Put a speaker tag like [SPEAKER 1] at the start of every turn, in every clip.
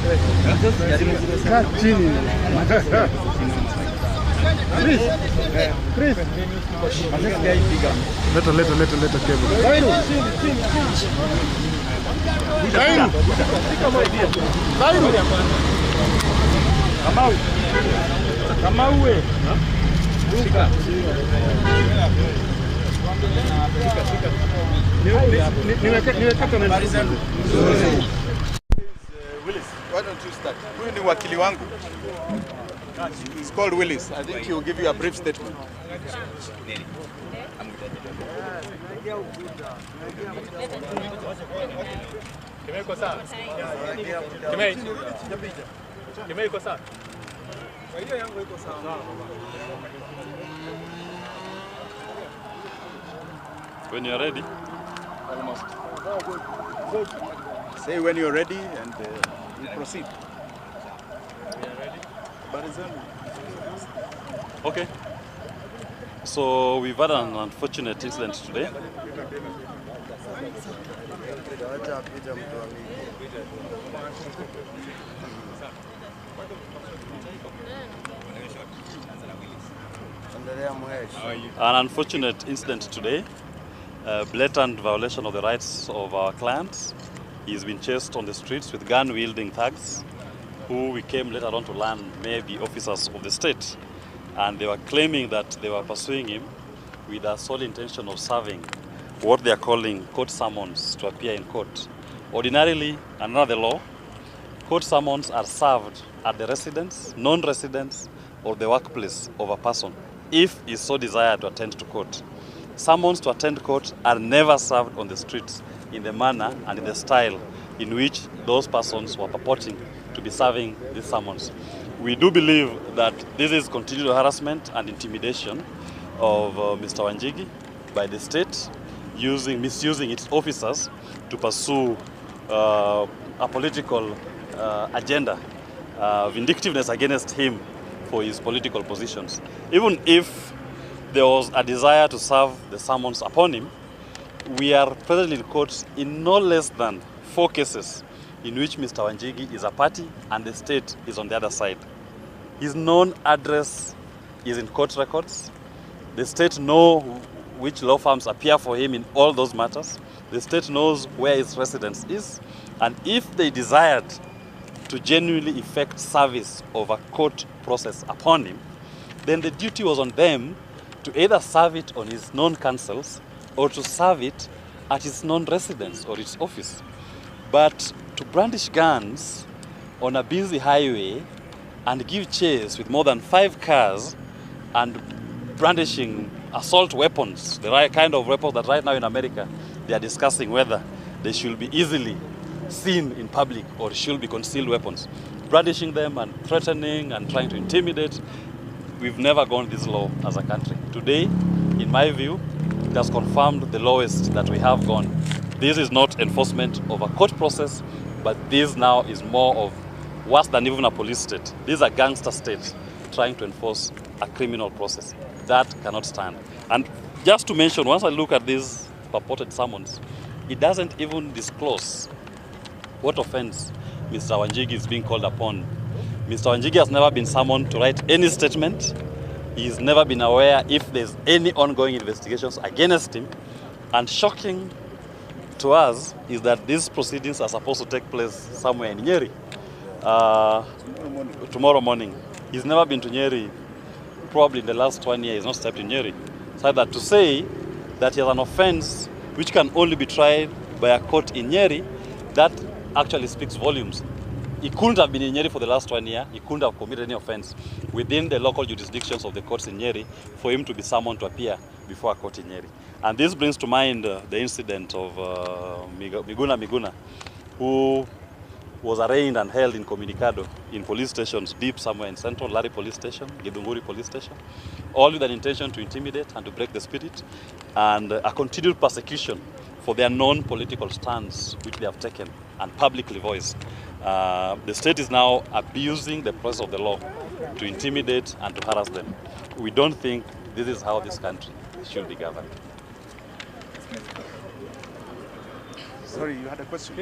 [SPEAKER 1] Chris. Later cable.
[SPEAKER 2] Willis, why don't you start? Huyu ni wakili wangu. It's called Willis. I think he will give you a brief statement.
[SPEAKER 3] When you're ready.
[SPEAKER 2] Almost. Say when you're ready and we proceed.
[SPEAKER 3] Okay. So we've had an unfortunate incident today. An unfortunate incident today. Blatant violation of the rights of our clients. He's been chased on the streets with gun-wielding thugs, who we came later on to learn may be officers of the state. And they were claiming that they were pursuing him with the sole intention of serving what they are calling court summons to appear in court. Ordinarily, under the law, court summons are served at the residence, non-residence, or the workplace of a person, if he so desired to attend to court. Summons to attend court are never served on the streets in the manner and in the style in which those persons were purporting to be serving these summons. We do believe that this is continued harassment and intimidation of Mr. Wanjigi by the state, misusing its officers to pursue a political agenda, vindictiveness against him for his political positions. Even if there was a desire to serve the summons upon him, we are presently in court in no less than 4 cases in which Mr. Wanjigi is a party and the state is on the other side. His known address is in court records. The state knows which law firms appear for him in all those matters. The state knows where his residence is. And if they desired to genuinely effect service of a court process upon him, then the duty was on them to either serve it on his known counsels or to serve it at his known residence or its office. But to brandish guns on a busy highway and give chase with more than 5 cars and brandishing assault weapons, the right kind of weapons that right now in America they are discussing whether they should be easily seen in public or should be concealed weapons, brandishing them and threatening and trying to intimidate. We've never gone this low as a country. Today, in my view, it has confirmed the lowest that we have gone. This is not enforcement of a court process, but this now is more of worse than even a police state. This is a gangster state trying to enforce a criminal process. That cannot stand. And just to mention, once I look at these purported summons, it doesn't even disclose what offense Mr. Wanjigi is being called upon. Mr. Wanjigi has never been summoned to write any statement. He's never been aware if there's any ongoing investigations against him. And shocking to us is that these proceedings are supposed to take place somewhere in Nyeri. Tomorrow morning. He's never been to Nyeri. Probably in the last 1 year he's not stepped in Nyeri. So that to say that he has an offense which can only be tried by a court in Nyeri, that actually speaks volumes. He couldn't have been in Nyeri for the last 1 year. He couldn't have committed any offense within the local jurisdictions of the courts in Nyeri for him to be summoned to appear before a court in Nyeri. And this brings to mind the incident of Miguna, who was arraigned and held in Communicado in police stations deep somewhere in Central, Lari Police Station, Githunguri Police Station, all with an intention to intimidate and to break the spirit, and a continued persecution for their non-political stance which they have taken and publicly voiced. The state is now abusing the process of the law to intimidate and to harass them. We don't think this is how this country should be governed.
[SPEAKER 2] Sorry, you had a question?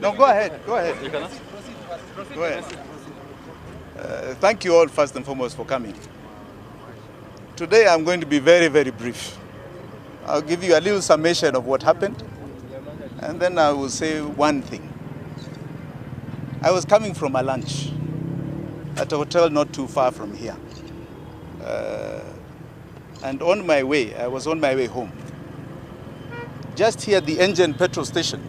[SPEAKER 2] No, go ahead. Go ahead.
[SPEAKER 3] You can ask?
[SPEAKER 2] Go ahead. Thank you all first and foremost for coming. Today I'm going to be very, very brief. I'll give you a little summation of what happened, and then I will say one thing. I was coming from a lunch at a hotel not too far from here. And on my way, I was on my way home. Just here at the engine petrol station,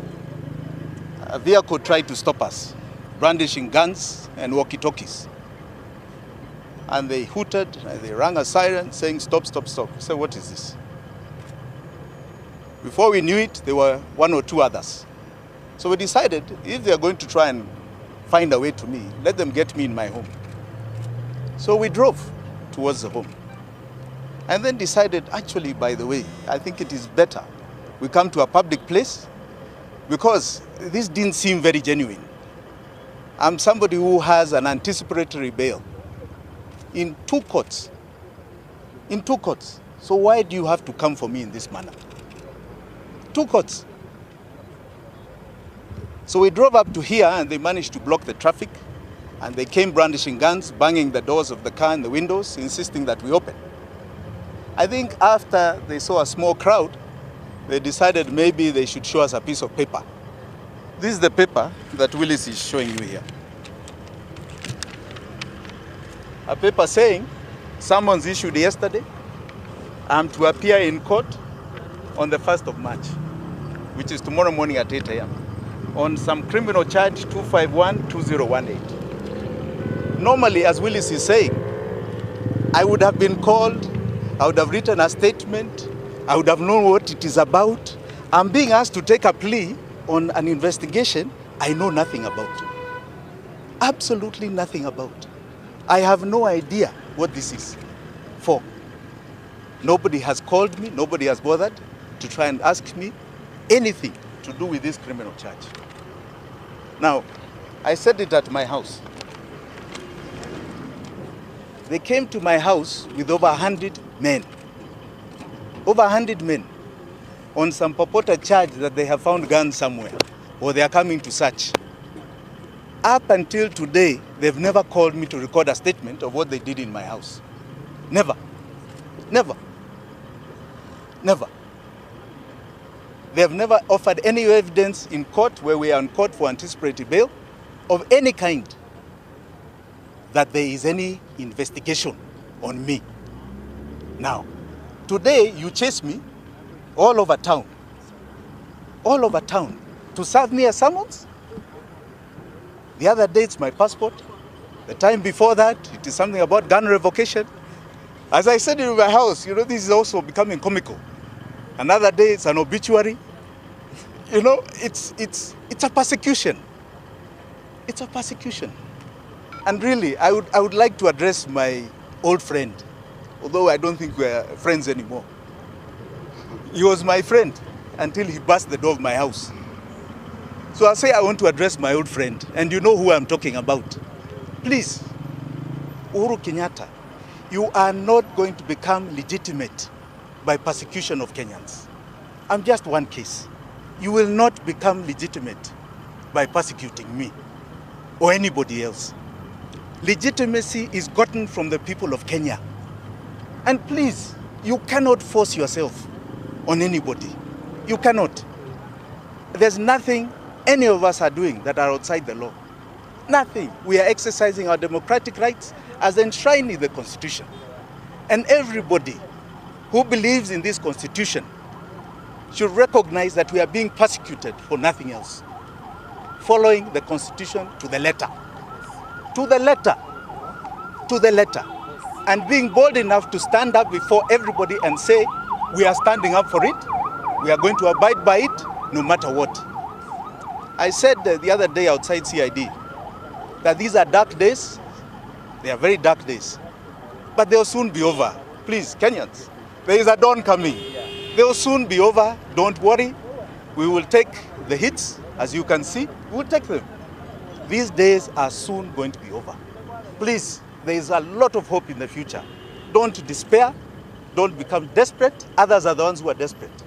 [SPEAKER 2] a vehicle tried to stop us, brandishing guns and walkie-talkies. And they hooted, and they rang a siren saying, stop, stop, stop. I said, what is this? Before we knew it, there were one or two others. So we decided, if they're going to try and find a way to me, let them get me in my home. So we drove towards the home. And then decided, actually, by the way, I think it is better we come to a public place, because this didn't seem very genuine. I'm somebody who has an anticipatory bail in 2 courts. In 2 courts. So why do you have to come for me in this manner? 2 courts. So we drove up to here, and they managed to block the traffic, and they came brandishing guns, banging the doors of the car and the windows, insisting that we open. I think after they saw a small crowd, they decided maybe they should show us a piece of paper. This is the paper that Willis is showing you here. A paper saying, summons issued yesterday, I'm to appear in court on the 1st of March, which is tomorrow morning at 8 a.m., on some criminal charge 251-2018. Normally, as Willis is saying, I would have been called, I would have written a statement, I would have known what it is about. I'm being asked to take a plea on an investigation I know nothing about. Absolutely nothing about. I have no idea what this is for. Nobody has called me, nobody has bothered to try and ask me anything to do with this criminal charge. Now, I said it at my house. They came to my house with over 100 men. Over 100 men on some purported charge that they have found guns somewhere, or they are coming to search. Up until today, they've never called me to record a statement of what they did in my house. Never. Never. Never. They have never offered any evidence in court, where we are in court for anticipatory bail, of any kind, that there is any investigation on me. Now, today you chase me all over town, to serve me a summons. The other day it's my passport. The time before that, it is something about gun revocation. As I said in my house, you know, this is also becoming comical. Another day it's an obituary. You know, it's a persecution. It's a persecution. And really, I would like to address my old friend, although I don't think we're friends anymore. He was my friend until he burst the door of my house. So I say I want to address my old friend, and you know who I'm talking about. Please, Uhuru Kenyatta, you are not going to become legitimate by persecution of Kenyans. I'm just one case. You will not become legitimate by persecuting me or anybody else. Legitimacy is gotten from the people of Kenya. And please, you cannot force yourself on anybody. You cannot. There's nothing any of us are doing that are outside the law. Nothing. We are exercising our democratic rights as enshrined in the Constitution. And everybody who believes in this Constitution should recognize that we are being persecuted for nothing else. Following the Constitution to the letter. To the letter. To the letter. And being bold enough to stand up before everybody and say, we are standing up for it, we are going to abide by it, no matter what. I said the other day outside CID that these are dark days. They are very dark days. But they'll soon be over. Please, Kenyans, there is a dawn coming. They'll soon be over. Don't worry. We will take the hits, as you can see. We will take them. These days are soon going to be over. Please, there is a lot of hope in the future. Don't despair. Don't become desperate. Others are the ones who are desperate,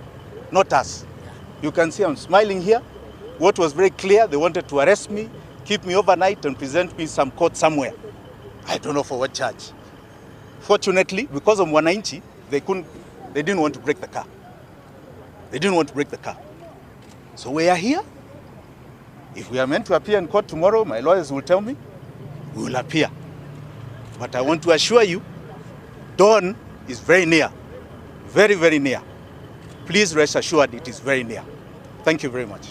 [SPEAKER 2] not us. You can see I'm smiling here. What was very clear, they wanted to arrest me, keep me overnight and present me some court somewhere. I don't know for what charge. Fortunately, because of Wananchi, they didn't want to break the car. They didn't want to break the car. So we are here. If we are meant to appear in court tomorrow, my lawyers will tell me, we will appear. But I want to assure you, dawn is very near. Very, very near. Please rest assured it is very near. Thank you very much.